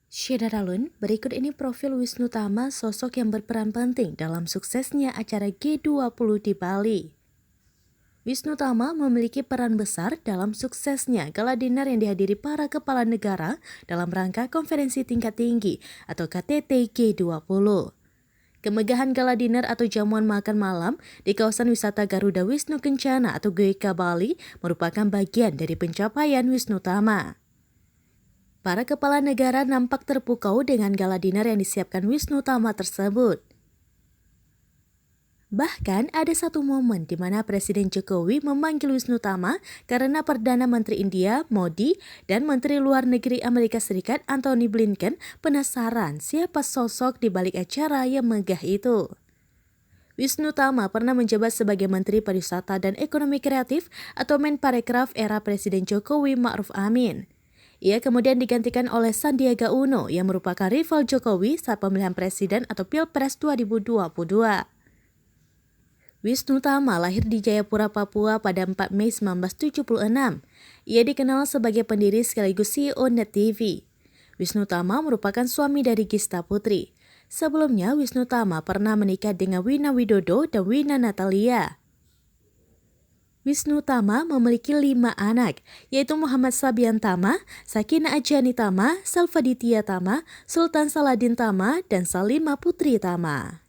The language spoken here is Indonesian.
Syedaralun, berikut ini profil Wisnu Tama, sosok yang berperan penting dalam suksesnya acara G20 di Bali. Wisnu Tama memiliki peran besar dalam suksesnya gala dinner yang dihadiri para kepala negara dalam rangka konferensi tingkat tinggi atau KTT G20. Kemegahan gala dinner atau jamuan makan malam di kawasan wisata Garuda Wisnu Kencana atau GWK Bali merupakan bagian dari pencapaian Wisnu Tama. Para kepala negara nampak terpukau dengan gala dinner yang disiapkan Wisnu Tama tersebut. Bahkan ada satu momen di mana Presiden Jokowi memanggil Wisnu Tama karena Perdana Menteri India, Modi, dan Menteri Luar Negeri Amerika Serikat, Antony Blinken, penasaran siapa sosok di balik acara yang megah itu. Wisnu Tama pernah menjabat sebagai Menteri Pariwisata dan Ekonomi Kreatif atau Menparekraf era Presiden Jokowi Ma'ruf Amin. Ia kemudian digantikan oleh Sandiaga Uno yang merupakan rival Jokowi saat pemilihan presiden atau Pilpres 2022. Wisnu Tama lahir di Jayapura, Papua pada 4 Mei 1976. Ia dikenal sebagai pendiri sekaligus CEO Net TV. Wisnu Tama merupakan suami dari Gista Putri. Sebelumnya, Wisnu Tama pernah menikah dengan Wina Widodo dan Wina Natalia. Wisnu Tama memiliki 5 anak, yaitu Muhammad Sabian Tama, Sakina Ajani Tama, Salvaditya Tama, Sultan Saladin Tama, dan Salima Putri Tama.